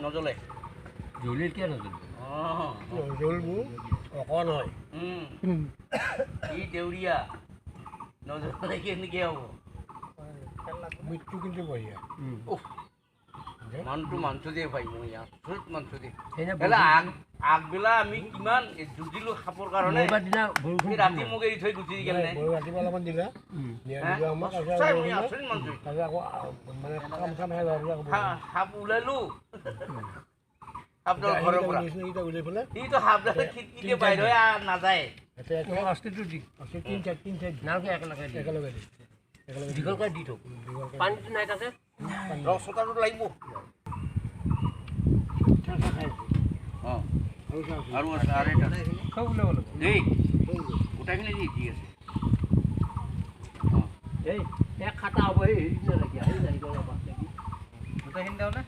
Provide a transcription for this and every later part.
নজ্বলে জ্বলিল কিয় নজ্বলিব নজ্বলব অকণ হয় ই দেউৰীয়া নজ্বলে কেনেকৈ হ'ব মৃত্যু কিন্তু বঢ়িয়া মানুহটো মাংস দিয়ে পাই মই আচৰিত মাংস দিয়ে এনে আগবেলা আমি কিমান যুঁজিলোঁ সাপৰ কাৰণে এইবাৰ দিনা বৰষুণ ৰাতি মোক এৰি থৈ গুচি গ'ল ৰাতিপুৱা অলপমান দিলা আচৰিত মাংস আকৌ মানে কাম চাম হে সাপ ওলালোঁ সাপডাল ঘৰৰ পৰা উলাই পেলাই সিটো সাপডাল খিৰিকীতে বাহিৰ হৈ নাযায় অস্তিত্ব দি তিন চাৰি নালকে একেলগে দি একেলগে দি দীঘল কৰি দি থওক পানীটো নাই তাতে ৰচতাটো লাগিব অঁ আৰু আছে আৰু এটা চব ওলাব লাগিব দেই গোটাইখিনি দি আছে অঁ এই এক খাটা হ'ব এই হেৰি নালাগিয়া এই নাৰিকলৰ পাত লাগি গোটাইখিনি দেওঁ নে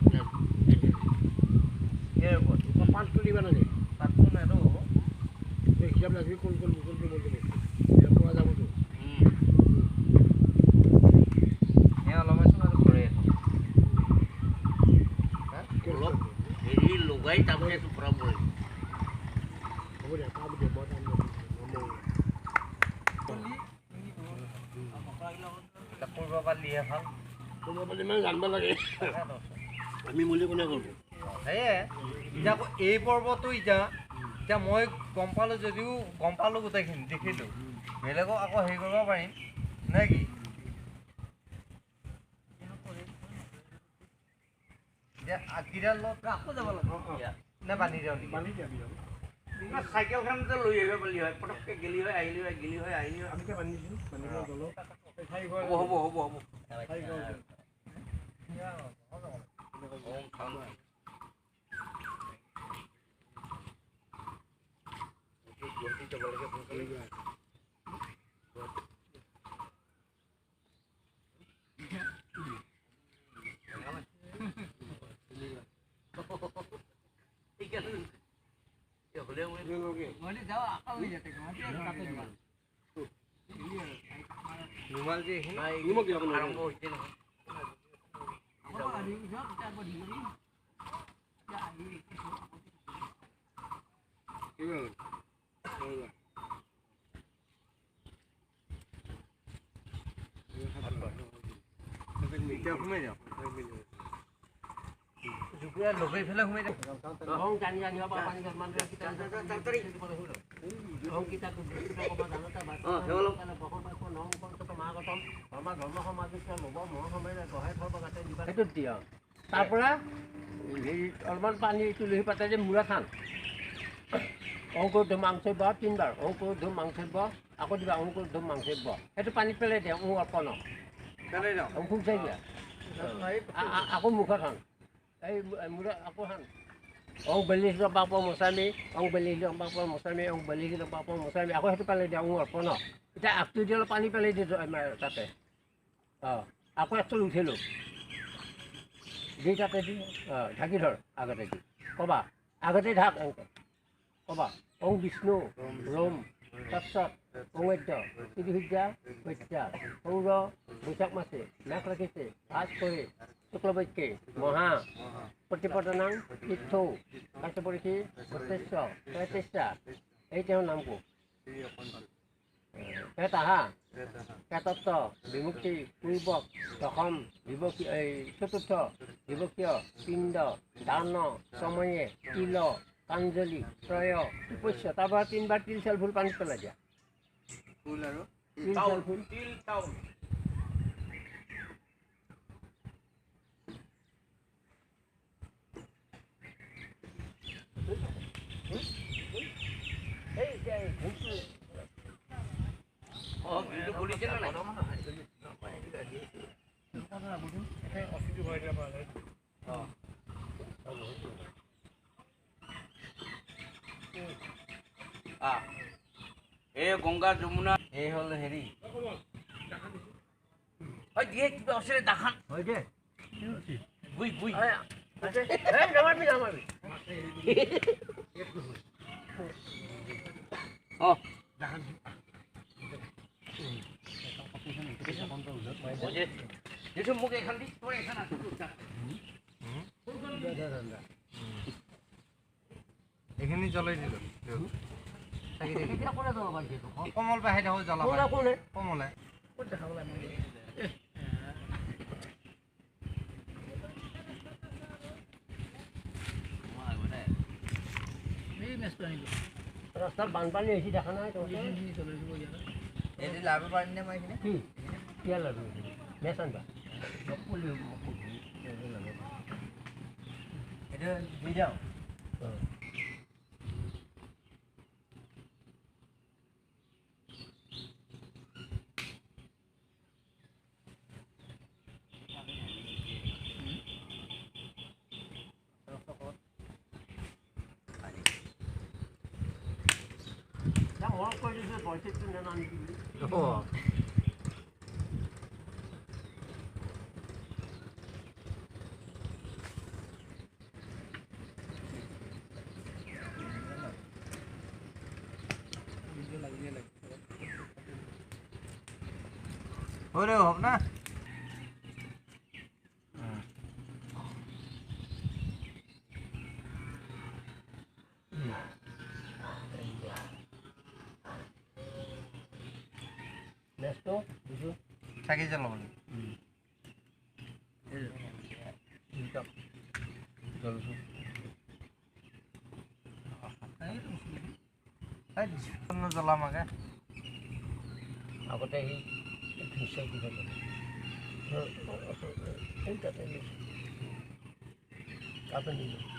ইয়াৰ ওপৰত পাঁচটো দিবা নালাগে পাতটো নাই তো হিচাপ ৰাখি কোন কোন পোৱা যাবতো অলপমান আৰু ঘৰে অলপ হেৰি লগাই তাৰমানে এইটো ভৰাব লাগিব হ'ব দে তাৰ বুলি মই কৰিব পাৰিলেহে ভাল ইমান জানিব লাগে আমি বুলি কোনে কৰিব সেয়ে এতিয়া আকৌ এই পৰ্বটো এতিয়া মই গম পালোঁ যদিও গম পালোঁ গোটেইখিনি দেখিলোঁ বেলেগক আকৌ হেৰি কৰিব পাৰিম নে কি এতিয়া আগকেইটাৰ লগত আকৌ যাব লাগিব নে বান্ধি দিওঁ চাইকেলখনতে লৈ আহিব পাৰিলি হয় পটককৈ গেলি হৈ আহিলি হয় গেলি হৈ আহিলি হয় হ'ব হ'ব হ'ব ৰুমাল যে আৰম্ভ হৈছে নহয় এতিয়া সোমাই যাওঁ জুপুৰা লগাই পেলাই সোমাই যাম ৰং টানি আনিব পৰা পানী মানুহে কিতাপ ৰং কিতাপ সেইটোত দিয়া তাৰপৰা হেৰি অলপমান পানী তুলসী পাতে যে মূৰা খান অংকুৰ ধুম মাংস বা তিনিবাৰ অংকুৰ ধুম মাংস বা আকৌ দিবা অংকুৰ ধুম মাংস বা সেইটো পানীত পেলাই দিয়া অৰ্পণ অংকুৰ চাই দিয়া আকৌ মুখত খান এই মূৰা আকৌ খান অং বেলিছ বাপ মচামি অং বেলিছ বাপ মচামি অং বেলিছ বাপ মচামি আকৌ সেইটো পেলাই দিয়া অৰ্পণ এতিয়া আগটো দি অলপ পানী পেলাই দিছোঁ তাতে অঁ আকৌ একচল উঠিলোঁ দি তাতে দি ঢাকি ধৰ আগতে দি ক'বা আগতে ঢাক এনেকৈ ক'বা অং বিষ্ণু ৰোম তৎসৎ অংদ্য তিৰিবিদ্যা হত্যা সৌৰ বৈশাখ মাছে মেঘ ৰাখিছে ভাজ কৰে শুক্লবৈক্যে মহা প্ৰতিপদনাং তীৰ্থৌ কাশ্যপৰিষি ভূতেশ্ব তেতেশ্বা এই তেওঁৰ নামটো তাহা পেতত্ব বিমুক্তি পূৰ্বক দশম বিভক্তি এই চতুৰ্থ বিভক্তীয় পিণ্ড দান সময়ে তিল কাঞ্জলি ত্ৰয় উপস্য তাৰপৰা তিনিবাৰ তিল চাউল ফুল পানীত পেলাই দিয়া ফুল আৰু তিল চাউল ফুল তিল চাউল অঁ কিন্তু খুলিছে নে নাই এই গংগা যমুনা এই হ'ল হেৰি হয় দিয়ে কিবা আছিলে দাখান হয় দে বুই বুই নামাৰিবি নামাৰিবি অঁ মোক এইখন দি তোৰ এইখন আছে এইখিনি জ্বলাই দিলোঁ এতিয়া কোনে জ্বলাব সেইটো কমল পাই সেইটো জ্বলাব কোনে কোনে কমলে ক'ত দেখাব লাগে এই মেচটো আনিলোঁ ৰাস্তাত বানপানী হৈছে দেখা নাই তহঁতে এটি লাভ পাৰিনে মই এইখিনি কি কিয় লাভ মেচ আনবা পুলি এইটো দি যাওঁ মনত কৰি দিছোঁ বয়সটো নানানি বুলি হৈ ৰে হওক না মেচটো দিছোঁ চাকি জ্বলাব লাগে জ্বলাম আগে আগতে সেই ভিচাই দিব লাগে এই তাতে কাপে নিলোঁ